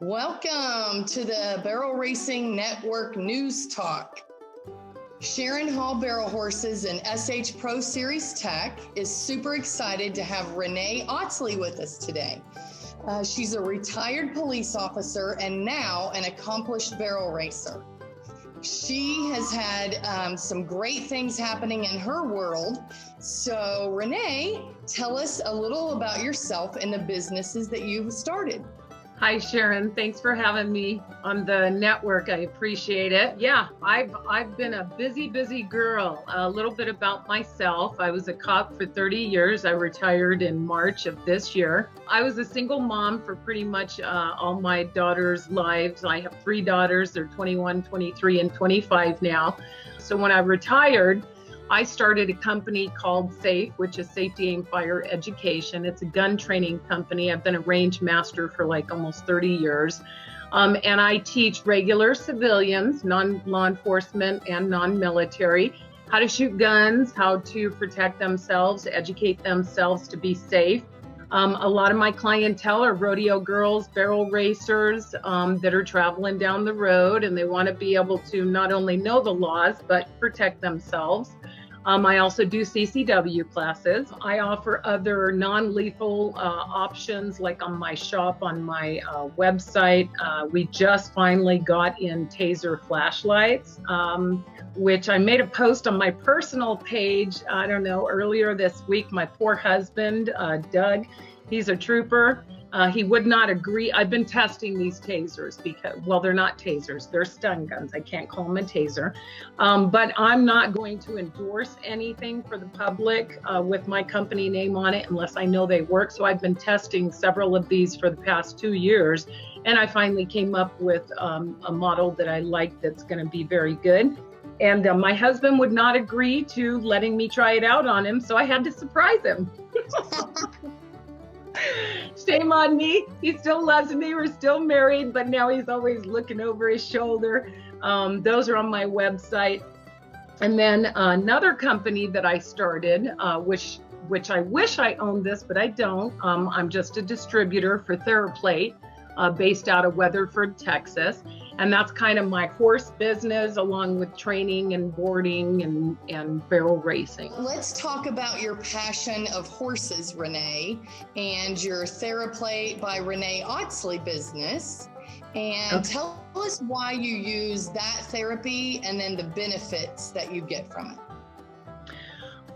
Welcome to the Barrel Racing Network News Talk. Sharin Hall Barrel Horses and SH Pro Series Tack is super excited to have Rene Audsley with us today. She's a retired police officer and now an accomplished barrel racer. She has had some great things happening in her world. So Rene, tell us a little about yourself and the businesses that you've started. Hi, Sharon. Thanks for having me on the network. I appreciate it. Yeah, I've been a busy girl. A little bit about myself. I was a cop for 30 years. I retired in March of this year. I was a single mom for pretty much all my daughters' lives. I have 3 daughters. They're 21, 23, and 25 now. So when I retired, I started a company called SAFE, which is Safety Aim Fire Education. It's a gun training company. I've been a range master for like almost 30 years. And I teach regular civilians, non-law enforcement and non-military, how to shoot guns, how to protect themselves, educate themselves to be safe. A lot of my clientele are rodeo girls, barrel racers that are traveling down the road, and they want to be able to not only know the laws, but protect themselves. I also do CCW classes. I offer other non-lethal options, like on my shop, on my website. We just finally got in taser flashlights, which I made a post on my personal page, I don't know, earlier this week. My poor husband, Doug, he's a trooper. He would not agree. I've been testing these tasers because, well, they're not tasers, they're stun guns. I can't call them a taser. But I'm not going to endorse anything for the public with my company name on it unless I know they work. So I've been testing several of these for the past 2 years. And I finally came up with a model that I like that's going to be very good. And my husband would not agree to letting me try it out on him. So I had to surprise him. Shame on me. He still loves me. We're still married, but now he's always looking over his shoulder. Those are on my website. And then another company that I started, which I wish I owned this, but I don't. I'm just a distributor for TheraPlate, based out of Weatherford, Texas. And that's kind of my horse business, along with training and boarding and barrel racing. Let's talk about your passion of horses, Rene, and your TheraPlate by Rene Audsley business. And tell us why you use that therapy and then the benefits that you get from it.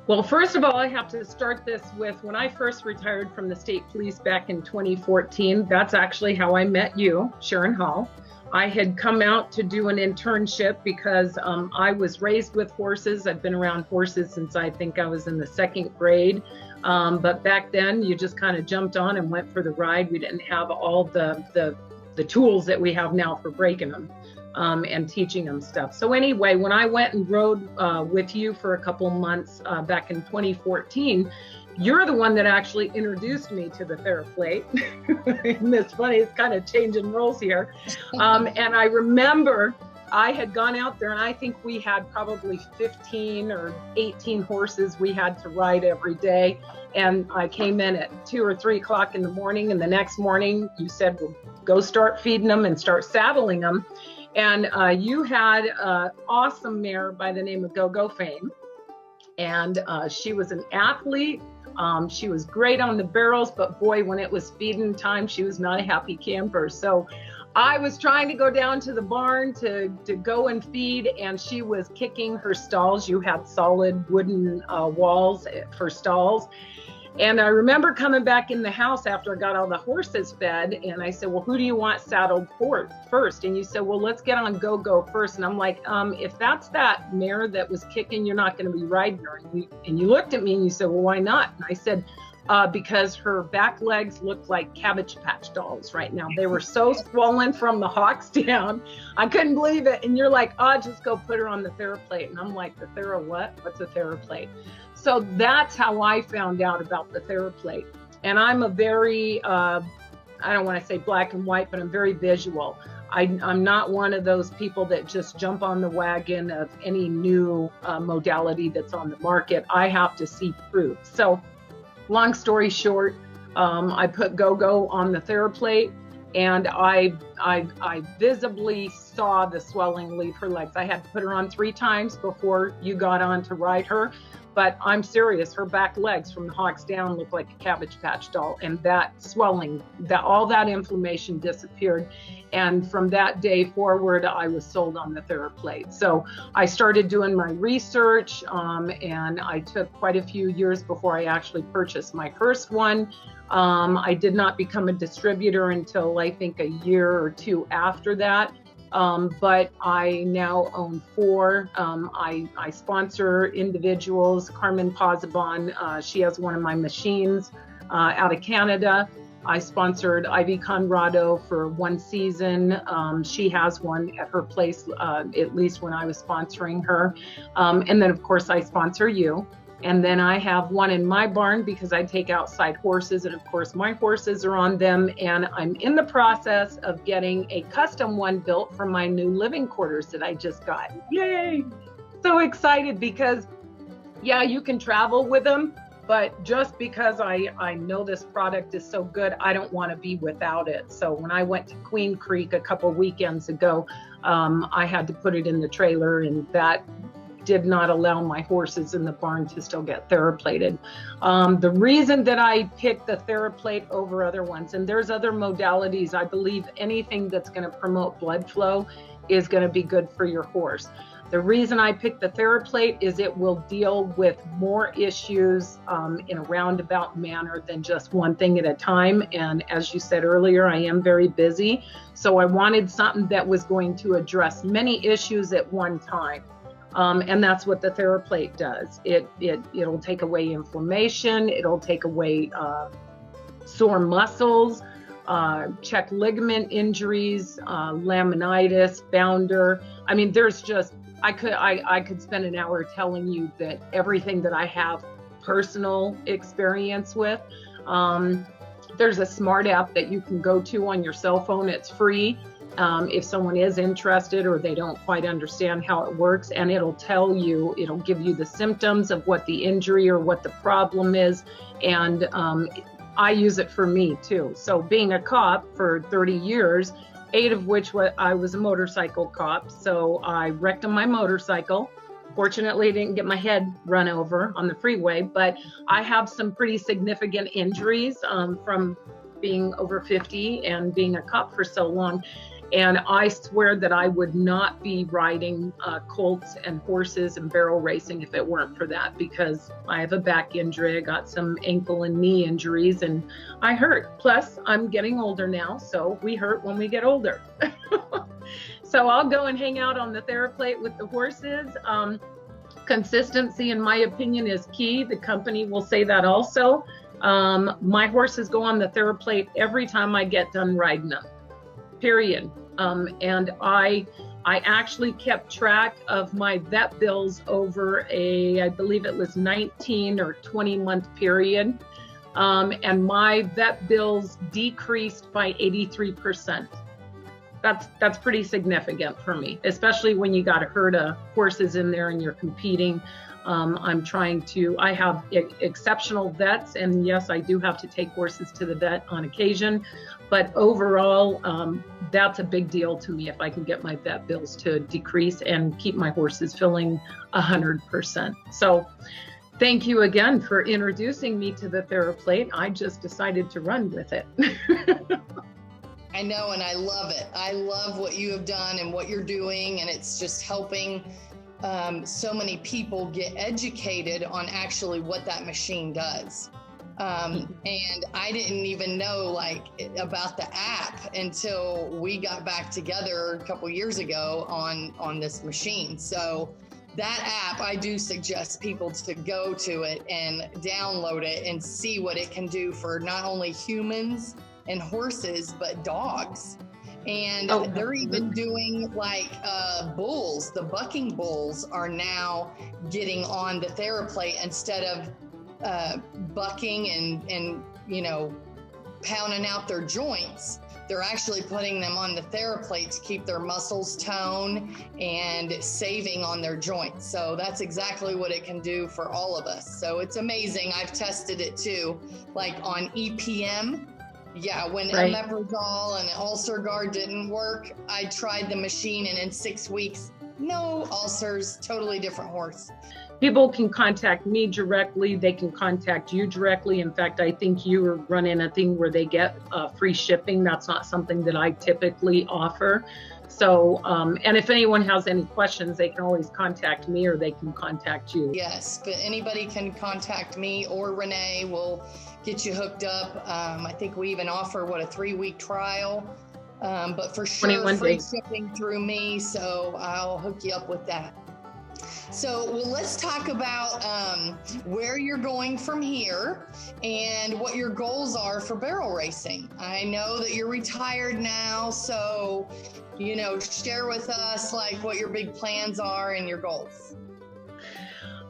Well, first of all, I have to start this with when I first retired from the state police back in 2014. That's actually how I met you, Sharin Hall. I had come out to do an internship because I was raised with horses. I've been around horses since I think I was in the 2nd grade. But back then you just kind of jumped on and went for the ride. We didn't have all the tools that we have now for breaking them and teaching them stuff. So anyway, when I went and rode with you for a couple months back in 2014, you're the one that actually introduced me to the TheraPlate. And it's funny, it's kind of changing roles here. And I remember I had gone out there and I think we had probably 15 or 18 horses we had to ride every day. And I came in at 2 or 3 o'clock in the morning. And the next morning you said, well, go start feeding them and start saddling them. And you had an awesome mare by the name of Go-Go Fame. And she was an athlete. She was great on the barrels, but boy, when it was feeding time, she was not a happy camper. So I was trying to go down to the barn to go and feed, and she was kicking her stalls. You had solid wooden walls for stalls. And I remember coming back in the house after I got all the horses fed, and I said, well, who do you want saddled first? And you said, well, let's get on Go-Go first. And I'm like, if that's that mare that was kicking, you're not going to be riding her. And you looked at me and you said, well, why not? And I said, because her back legs looked like Cabbage Patch dolls right now. They were so swollen from the hocks down. I couldn't believe it. And you're like, oh, just go put her on the TheraPlate. And I'm like, the Thera what? What's a TheraPlate? So that's how I found out about the TheraPlate. And I'm a very, I don't want to say black and white, but I'm very visual. I'm not one of those people that just jump on the wagon of any new modality that's on the market. I have to see proof. So long story short, I put Go-Go on the TheraPlate. And I visibly saw the swelling leave her legs. I had to put her on 3 times before you got on to ride her. But I'm serious, her back legs from the hocks down looked like a Cabbage Patch doll. And that swelling, all that inflammation disappeared. And from that day forward, I was sold on the theraplate. So I started doing my research, and I took quite a few years before I actually purchased my first one. I did not become a distributor until I think a year or 2 after that. But I now own 4. I sponsor individuals. Carmen Pazabon, she has one of my machines out of Canada. I sponsored Ivy Conrado for 1 season. She has one at her place, at least when I was sponsoring her. And then, of course, I sponsor you. And then I have one in my barn because I take outside horses, and of course my horses are on them. And I'm in the process of getting a custom one built for my new living quarters that I just got. Yay! So excited because, yeah, you can travel with them, but just because I know this product is so good, I don't want to be without it. So when I went to Queen Creek a couple weekends ago, I had to put it in the trailer, and that did not allow my horses in the barn to still get theraplated. The reason that I picked the theraplate over other ones, and there's other modalities, I believe anything that's going to promote blood flow is going to be good for your horse. The reason I picked the theraplate is it will deal with more issues in a roundabout manner than just one thing at a time. And as you said earlier, I am very busy. So I wanted something that was going to address many issues at one time. And that's what the theraplate does. It'll take away inflammation. It'll take away sore muscles, check ligament injuries, laminitis, bounder. I mean, there's just, I could spend an hour telling you that everything that I have personal experience with. There's a smart app that you can go to on your cell phone. It's free. If someone is interested or they don't quite understand how it works, and it'll give you the symptoms of what the injury or what the problem is. And I use it for me too. So being a cop for 30 years, 8 of which I was a motorcycle cop. So I wrecked on my motorcycle. Fortunately, I didn't get my head run over on the freeway, but I have some pretty significant injuries from being over 50 and being a cop for so long. And I swear that I would not be riding colts and horses and barrel racing if it weren't for that, because I have a back injury, I got some ankle and knee injuries, and I hurt. Plus, I'm getting older now, so we hurt when we get older. So I'll go and hang out on the theraplate with the horses. Consistency, in my opinion, is key. The company will say that also. My horses go on the theraplate every time I get done riding them. Period. And I actually kept track of my vet bills over I believe it was 19 or 20 month period. And my vet bills decreased by 83%. That's pretty significant for me, especially when you got a herd of horses in there and you're competing. I have exceptional vets, and yes, I do have to take horses to the vet on occasion, but overall, that's a big deal to me if I can get my vet bills to decrease and keep my horses feeling 100%. So thank you again for introducing me to the theraplate. I just decided to run with it. I know, and I love it. I love what you have done and what you're doing, and it's just helping so many people get educated on actually what that machine does. And I didn't even know about the app until we got back together a couple years ago on this machine. So that app, I do suggest people to go to it and download it and see what it can do for not only humans and horses, but dogs. And they're even doing bulls. The bucking bulls are now getting on the theraplate instead of bucking and pounding out their joints. They're actually putting them on the theraplate to keep their muscles toned and saving on their joints. So that's exactly what it can do for all of us. So it's amazing. I've tested it too, like on EPM. Yeah, when Right. omeprazole and Ulcer didn't work, I tried the machine, and in 6 weeks, no ulcers, totally different horse. People can contact me directly. They can contact you directly. In fact, I think you run in a thing where they get free shipping. That's not something that I typically offer. So, and if anyone has any questions, they can always contact me or they can contact you. Yes, but anybody can contact me or Renee. We'll get you hooked up. I think we even offer, a 3-week trial, but for sure, 21 free days. shipping through me. So I'll hook you up with that. So, well, let's talk about where you're going from here and what your goals are for barrel racing. I know that you're retired now, so, share with us like what your big plans are and your goals.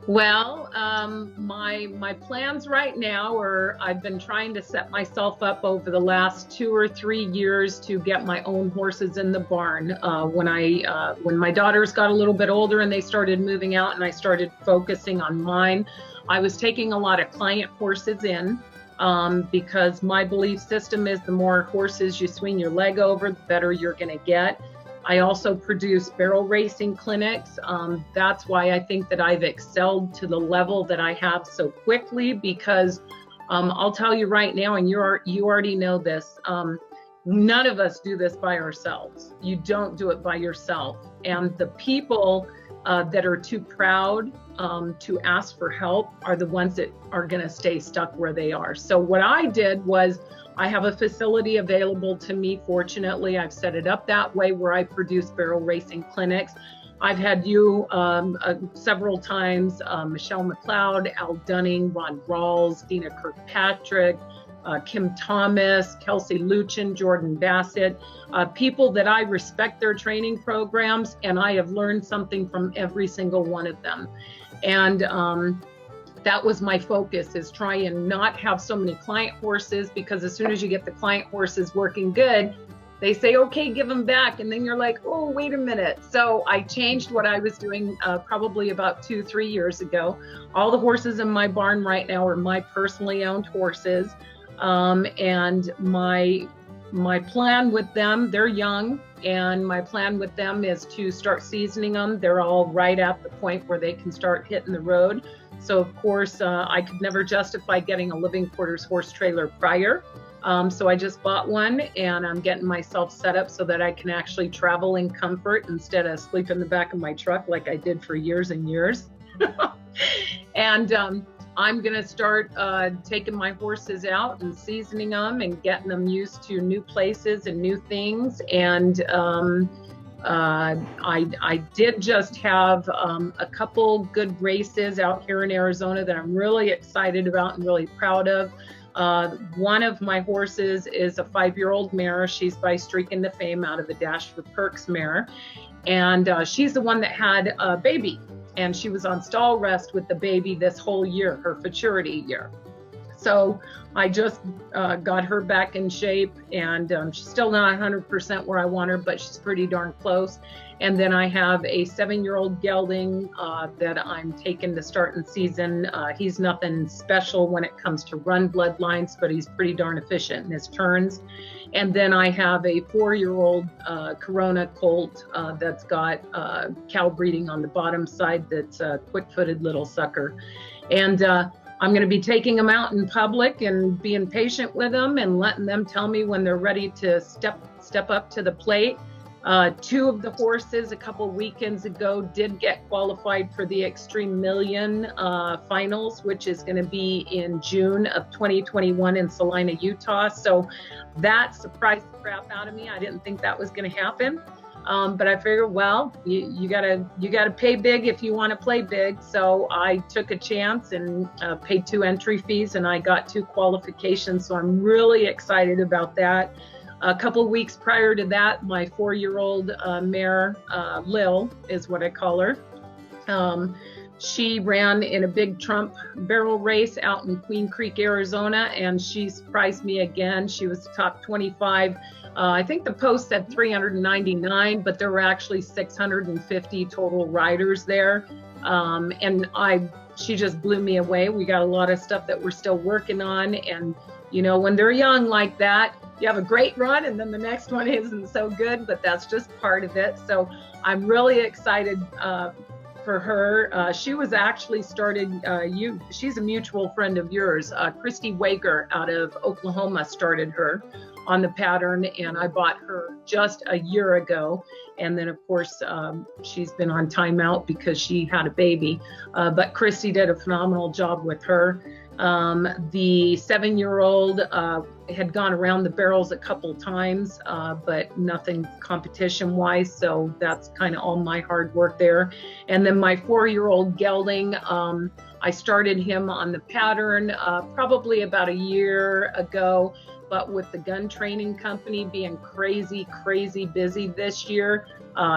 Well, my plans right now are, I've been trying to set myself up over the last 2 or 3 years to get my own horses in the barn. When my daughters got a little bit older and they started moving out and I started focusing on mine, I was taking a lot of client horses in, because my belief system is the more horses you swing your leg over, the better you're going to get. I also produce barrel racing clinics. That's why I think that I've excelled to the level that I have so quickly, because I'll tell you right now, and you already know this, none of us do this by ourselves. You don't do it by yourself. And the people that are too proud to ask for help are the ones that are going to stay stuck where they are. So what I did was, I have a facility available to me. Fortunately, I've set it up that way where I produce barrel racing clinics. I've had you several times, Michelle McLeod, Al Dunning, Ron Rawls, Dina Kirkpatrick, Kim Thomas, Kelsey Luchin, Jordan Bassett, people that I respect their training programs, and I have learned something from every single one of them. And that was my focus, is try and not have so many client horses, because as soon as you get the client horses working good, they say, okay, give them back. And then you're like, oh, wait a minute. So I changed what I was doing probably about 2-3 years ago. All the horses in my barn right now are my personally owned horses. And my plan with them, they're young, and my plan with them is to start seasoning them. They're all right at the point where they can start hitting the road. So of course, I could never justify getting a living quarters horse trailer prior. So I just bought one, and I'm getting myself set up so that I can actually travel in comfort instead of sleep in the back of my truck like I did for years and years. And I'm going to start taking my horses out and seasoning them and getting them used to new places and new things. And I did just have a couple good races out here in Arizona that I'm really excited about and really proud of. One of my horses is a 5-year-old mare. She's by Streaking to Fame out of the Dash for Perks mare. And she's the one that had a baby. And she was on stall rest with the baby this whole year, her futurity year. So I just got her back in shape, and she's still not 100% where I want her, but she's pretty darn close. And then I have a 7-year-old gelding that I'm taking to starting season. He's nothing special when it comes to run bloodlines, but he's pretty darn efficient in his turns. And then I have a 4-year-old Corona colt that's got cow breeding on the bottom side, that's a quick-footed little sucker. And I'm going to be taking them out in public and being patient with them and letting them tell me when they're ready to step up to the plate. 2 of the horses a couple weekends ago did get qualified for the Extreme Million finals, which is going to be in June of 2021 in Salina, Utah. So that surprised the crap out of me. I didn't think that was going to happen. But I figured, well, you gotta pay big if you want to play big. So I took a chance and paid 2 entry fees, and I got 2 qualifications. So I'm really excited about that. A couple weeks prior to that, my 4-year-old mare, Lil is what I call her. She ran in a big Trump barrel race out in Queen Creek, Arizona, and she surprised me again. She was top 25. I think the post said 399, but there were actually 650 total riders there. And she just blew me away. We got a lot of stuff that we're still working on, and you know, when they're young like that, you have a great run and then the next one isn't so good, but that's just part of it. So I'm really excited for her. She was actually started, she's a mutual friend of yours. Christy Waker out of Oklahoma started her on the pattern, and I bought her just a year ago. And then of course, she's been on timeout because she had a baby, but Christy did a phenomenal job with her. The 7-year-old had gone around the barrels a couple times, but nothing competition wise. So that's kind of all my hard work there. And then my 4-year-old gelding, I started him on the pattern probably about a year ago, but with the gun training company being crazy busy this year,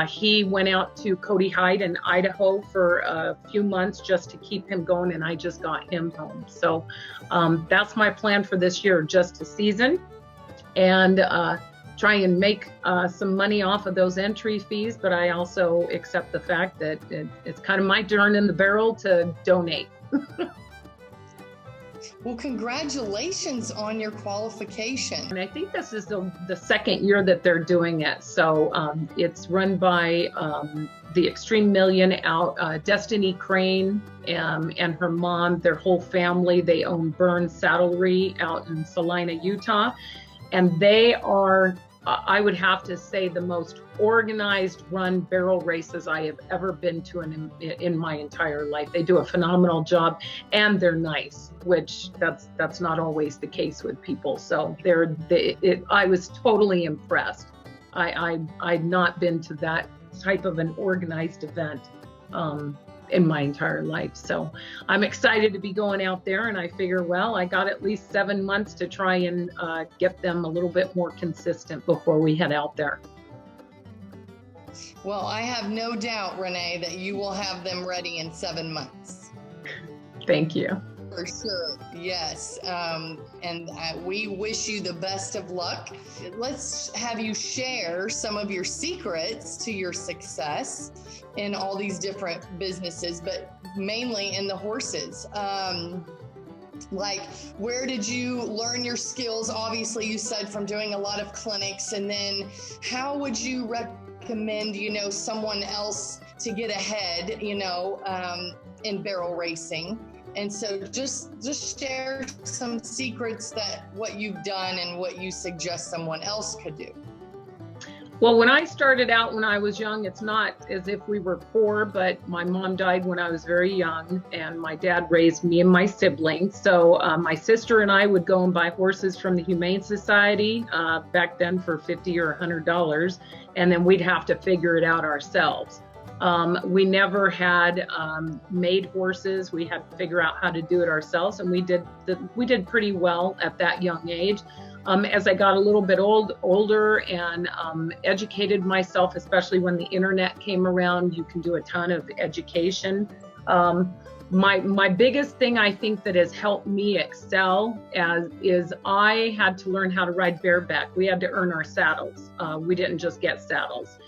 he went out to Cody Height in Idaho for a few months just to keep him going, and I just got him home. So that's my plan for this year, just a season, and try and make some money off of those entry fees. But I also accept the fact that it's kind of my turn in the barrel to donate. Well, congratulations on your qualification. And I think this is the second year that they're doing it. So it's run by the Extreme Million out, Destiny Crane and her mom, their whole family. They own Burns Saddlery out in Salina, Utah. And they are, I would have to say, the most organized run barrel races I have ever been to in my entire life. They do a phenomenal job, and they're nice, which that's not always the case with people. So I was totally impressed. I'd not been to that type of an organized event in my entire life. So I'm excited to be going out there, and I figure, well, I got at least 7 months to try and get them a little bit more consistent before we head out there. Well, I have no doubt, Rene, that you will have them ready in 7 months. Thank you. For sure, yes. And we wish you the best of luck. Let's have you share some of your secrets to your success in all these different businesses, but mainly in the horses. Like, where did you learn your skills? Obviously, you said from doing a lot of clinics, and then how would you recommend, someone else to get ahead, in barrel racing? And so just share some secrets that what you've done and what you suggest someone else could do. Well, when I started out when I was young, it's not as if we were poor, but my mom died when I was very young, and my dad raised me and my siblings. So my sister and I would go and buy horses from the Humane Society back then for $50 or $100, and then we'd have to figure it out ourselves. We never had made horses. We had to figure out how to do it ourselves, and we did pretty well at that young age. As I got a little bit older and educated myself, especially when the internet came around, you can do a ton of education. My biggest thing I think that has helped me excel is I had to learn how to ride bareback. We had to earn our saddles. We didn't just get saddles.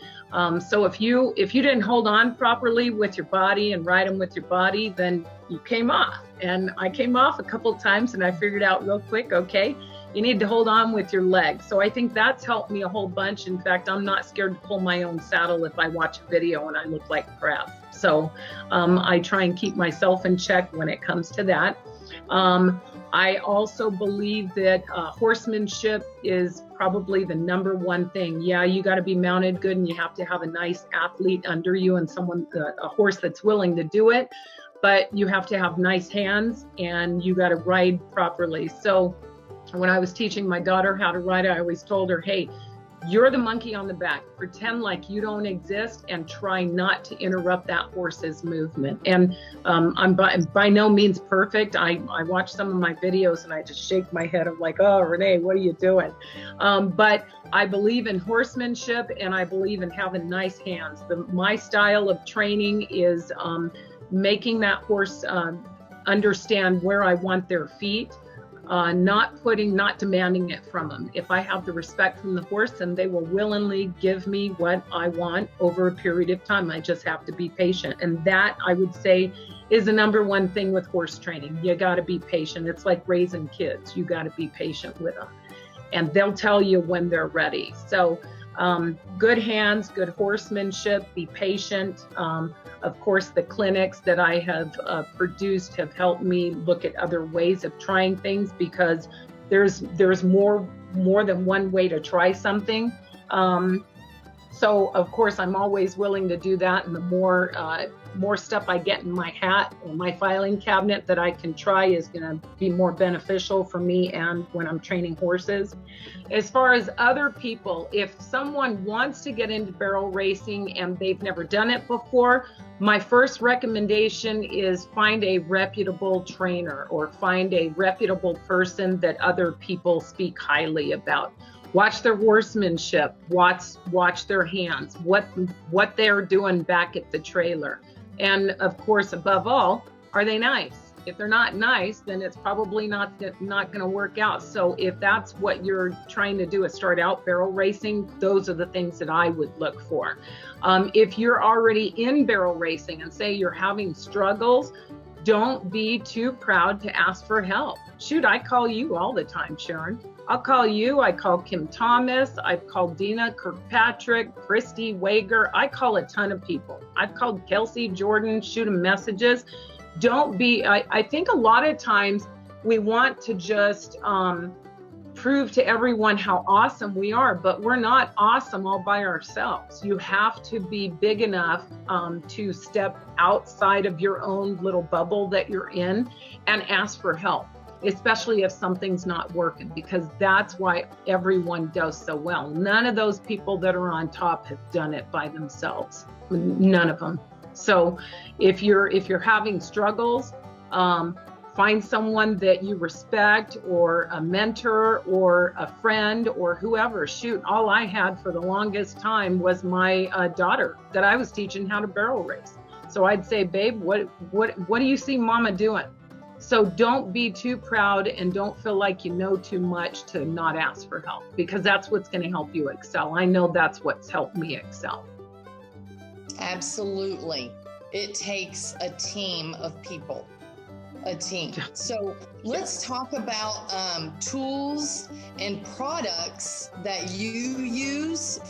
So if you didn't hold on properly with your body and ride them with your body, then you came off. And I came off a couple of times, and I figured out real quick, okay, you need to hold on with your legs. So I think that's helped me a whole bunch. In fact, I'm not scared to pull my own saddle if I watch a video and I look like crap. So I try and keep myself in check when it comes to that. I also believe that horsemanship is probably the number one thing. Yeah, you got to be mounted good, and you have to have a nice athlete under you and a horse that's willing to do it. But you have to have nice hands, and you got to ride properly. So when I was teaching my daughter how to ride, I always told her, hey, you're the monkey on the back. Pretend like you don't exist and try not to interrupt that horse's movement. And I'm by no means perfect. I watch some of my videos and I just shake my head. I'm like, oh, Rene, what are you doing? But I believe in horsemanship, and I believe in having nice hands. My style of training is making that horse understand where I want their feet. not demanding it from them. If I have the respect from the horse, then they will willingly give me what I want over a period of time. I just have to be patient. And that, I would say, is the number one thing with horse training. You got to be patient. It's like raising kids. You got to be patient with them, and they'll tell you when they're ready. So good hands, good horsemanship, be patient. Of course, the clinics that I have produced have helped me look at other ways of trying things, because there's more than one way to try something. So of course, I'm always willing to do that, and the more stuff I get in my hat or my filing cabinet that I can try is going to be more beneficial for me and when I'm training horses. As far as other people, if someone wants to get into barrel racing and they've never done it before, my first recommendation is find a reputable trainer or find a reputable person that other people speak highly about. Watch their horsemanship, watch their hands, what they're doing back at the trailer. And of course, above all, are they nice? If they're not nice, then it's probably not going to work out. So if that's what you're trying to do, is start out barrel racing, those are the things that I would look for. If you're already in barrel racing and say you're having struggles, don't be too proud to ask for help. Shoot, I call you all the time, Sharon. I'll call you, I call Kim Thomas, I've called Dina Kirkpatrick, Christy Wager. I call a ton of people. I've called Kelsey Jordan, shoot them messages. Don't be, I think a lot of times we want to just prove to everyone how awesome we are, but we're not awesome all by ourselves. You have to be big enough to step outside of your own little bubble that you're in and ask for help, especially if something's not working, because that's why everyone does so well. None of those people that are on top have done it by themselves. None of them. So if you're having struggles, find someone that you respect, or a mentor or a friend or whoever. Shoot, all I had for the longest time was my daughter that I was teaching how to barrel race. So I'd say, babe, what do you see mama doing? So don't be too proud and don't feel like you know too much to not ask for help, because that's what's going to help you excel. I know that's what's helped me excel. Absolutely. It takes a team of people, a team. So let's talk about tools and products that you use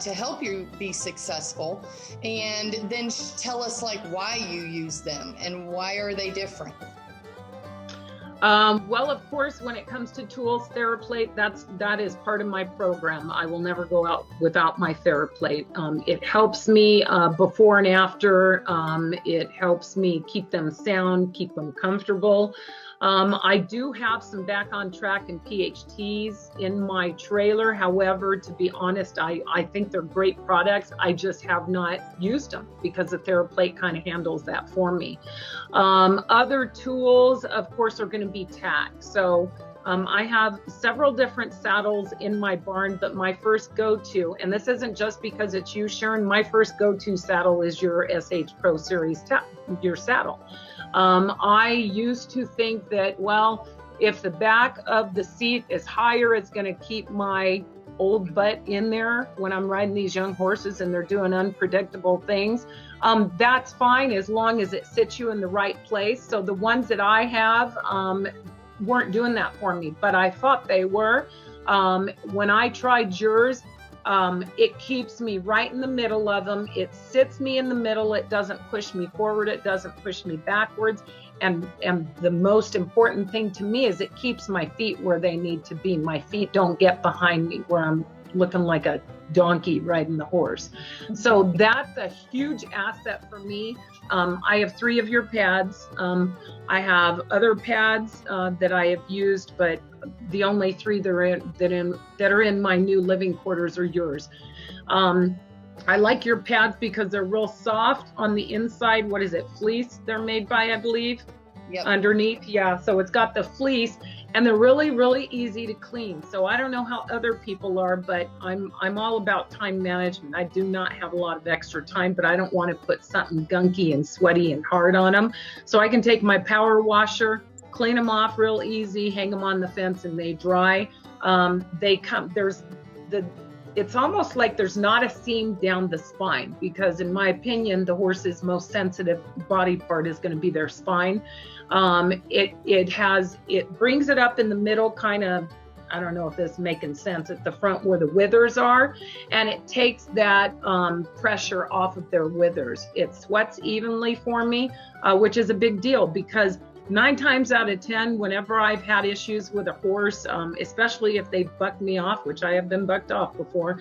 to help you be successful, and then tell us like why you use them and why are they different. Well, of course, when it comes to tools, theraplate, that is part of my program. I will never go out without my theraplate. It helps me before and after. It helps me keep them sound, keep them comfortable. I do have some Back on Track and PHTs in my trailer. However, to be honest, I think they're great products. I just have not used them because the theraplate kind of handles that for me. Other tools, of course, are going to be tack. So I have several different saddles in my barn, but my first go-to, and this isn't just because it's you, Sharon, my first go-to saddle is your SH Pro Series your saddle. I used to think that, well, if the back of the seat is higher, it's going to keep my old butt in there when I'm riding these young horses and they're doing unpredictable things. That's fine as long as it sits you in the right place. So the ones that I have weren't doing that for me, but I thought they were. When I tried yours, it keeps me right in the middle of them. It sits me in the middle. It doesn't push me forward. It doesn't push me backwards. And the most important thing to me is it keeps my feet where they need to be. My feet don't get behind me where I'm looking like a donkey riding the horse. So that's a huge asset for me. I have 3 of your pads. I have other pads that I have used, but the only 3 that are in my new living quarters are yours. I like your pads because they're real soft on the inside. What is it? Fleece they're made by, I believe. Yep. Underneath. Yeah. So it's got the fleece, and they're really, really easy to clean. So I don't know how other people are, but I'm all about time management. I do not have a lot of extra time, but I don't want to put something gunky and sweaty and hard on them. So I can take my power washer, clean them off real easy, hang them on the fence, and they dry. It's almost like there's not a seam down the spine, because in my opinion, the horse's most sensitive body part is going to be their spine. It brings it up in the middle, kind of, I don't know if this is making sense, at the front where the withers are, and it takes that pressure off of their withers. It sweats evenly for me, which is a big deal, because 9 times out of 10, whenever I've had issues with a horse, especially if they buck me off, which I have been bucked off before,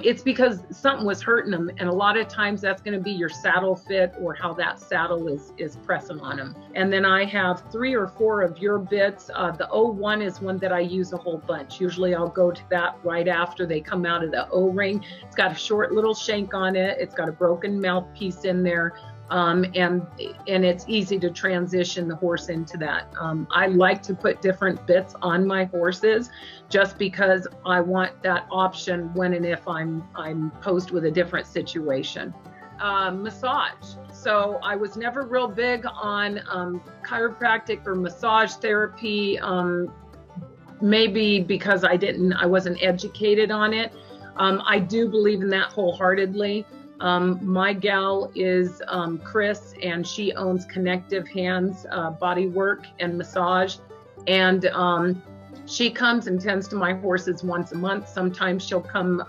it's because something was hurting them. And a lot of times that's going to be your saddle fit or how that saddle is pressing on them. And then I have 3 or 4 of your bits. The O1 is one that I use a whole bunch. Usually I'll go to that right after they come out of the O-ring. It's got a short little shank on it. It's got a broken mouthpiece in there. And it's easy to transition the horse into that. I like to put different bits on my horses just because I want that option when and if I'm posed with a different situation. Massage. So I was never real big on chiropractic or massage therapy, maybe because I wasn't educated on it. I do believe in that wholeheartedly. My gal is Chris, and she owns Connective Hands Body Work and Massage, and she comes and tends to my horses once a month. Sometimes she'll come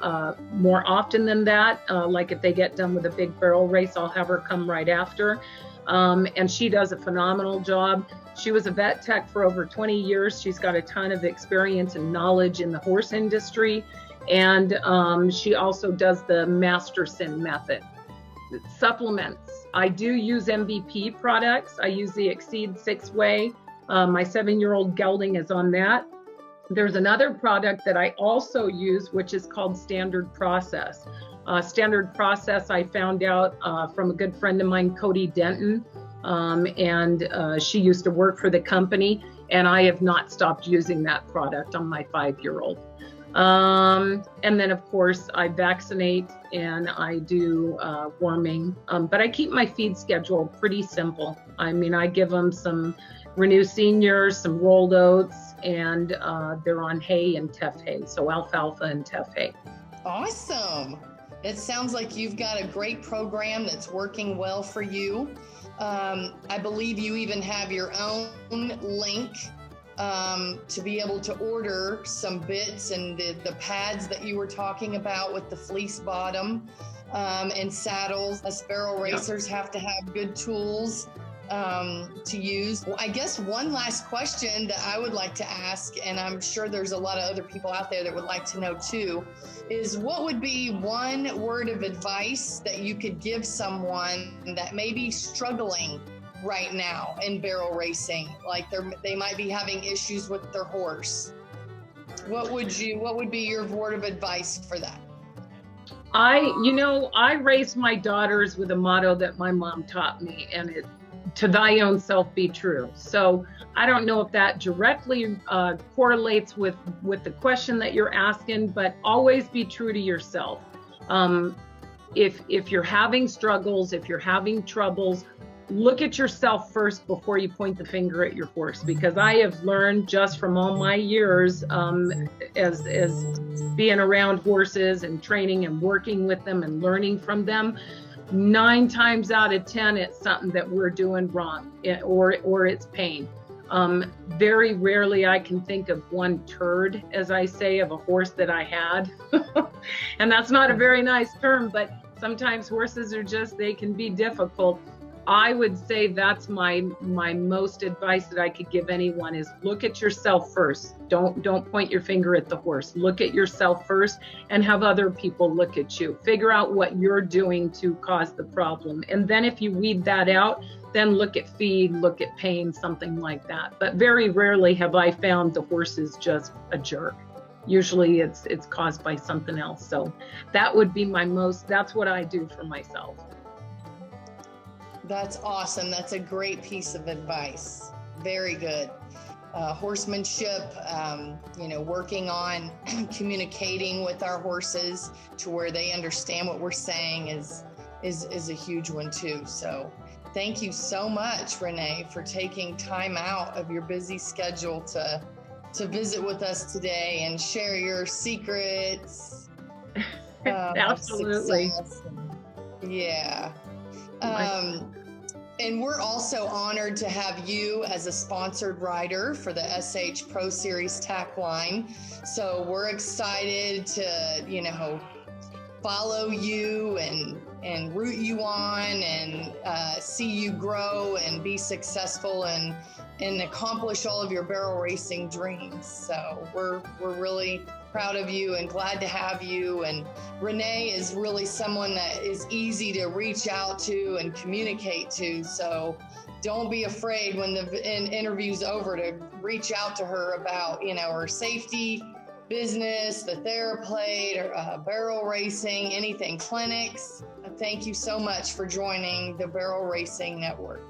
more often than that. Like if they get done with a big barrel race, I'll have her come right after. And she does a phenomenal job. She was a vet tech for over 20 years. She's got a ton of experience and knowledge in the horse industry. And she also does the Masterson method. Supplements. I do use MVP products. I use the Exceed 6-Way. My 7-year-old gelding is on that. There's another product that I also use, which is called Standard Process. Standard Process, I found out from a good friend of mine, Cody Denton, and she used to work for the company, and I have not stopped using that product on my 5-year-old. And then of course I vaccinate and I do worming, but I keep my feed schedule pretty simple. I mean, I give them some Renew Seniors, some rolled oats, and they're on hay and teff hay, so alfalfa and teff hay. Awesome. It sounds like you've got a great program that's working well for you. I believe you even have your own link to be able to order some bits and the pads that you were talking about with the fleece bottom and saddles. Us barrel racers have to have good tools to use. Well, I guess one last question that I would like to ask, and I'm sure there's a lot of other people out there that would like to know too, is what would be one word of advice that you could give someone that may be struggling right now in barrel racing, like they might be having issues with their horse? What would be your word of advice for that? I raised my daughters with a motto that my mom taught me, and it, to thy own self be true. So I don't know if that directly correlates with the question that you're asking, but always be true to yourself. If you're having struggles, if you're having troubles, look at yourself first before you point the finger at your horse, because I have learned just from all my years as being around horses and training and working with them and learning from them, 9 times out of 10 it's something that we're doing wrong, or it's pain. Very rarely I can think of one turd, as I say, of a horse that I had. And that's not a very nice term, but sometimes horses are they can be difficult. I would say that's my most advice that I could give anyone is look at yourself first. Don't point your finger at the horse. Look at yourself first and have other people look at you. Figure out what you're doing to cause the problem. And then if you weed that out, then look at feed, look at pain, something like that. But very rarely have I found the horse is just a jerk. Usually it's caused by something else. So that would be that's what I do for myself. That's awesome. That's a great piece of advice. Very good. Horsemanship, working on communicating with our horses to where they understand what we're saying is a huge one too. So Thank you so much, Rene, for taking time out of your busy schedule to visit with us today and share your secrets. Absolutely. Yeah. And we're also honored to have you as a sponsored rider for the SH Pro Series tack line. So we're excited to, follow you and root you on and see you grow and be successful and accomplish all of your barrel racing dreams. So we're really proud of you and glad to have you. And Rene is really someone that is easy to reach out to and communicate to. So don't be afraid when the interview's over to reach out to her about, her safety, business, the theraplate, or barrel racing, anything, clinics. Thank you so much for joining the Barrel Racing Network.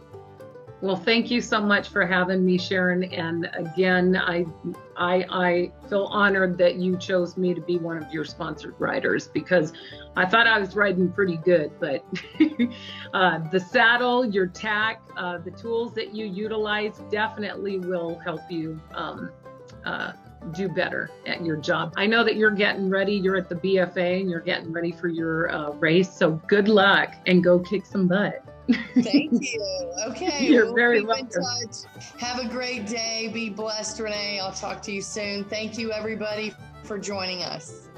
Well, thank you so much for having me, Sharin. And again, I feel honored that you chose me to be one of your sponsored riders, because I thought I was riding pretty good, but the saddle, your tack, the tools that you utilize definitely will help you do better at your job. I know that you're getting ready. You're at the BFA and you're getting ready for your race. So good luck and go kick some butt. Thank you. Okay. You're very welcome. In touch. Have a great day. Be blessed, Rene. I'll talk to you soon. Thank you, everybody, for joining us.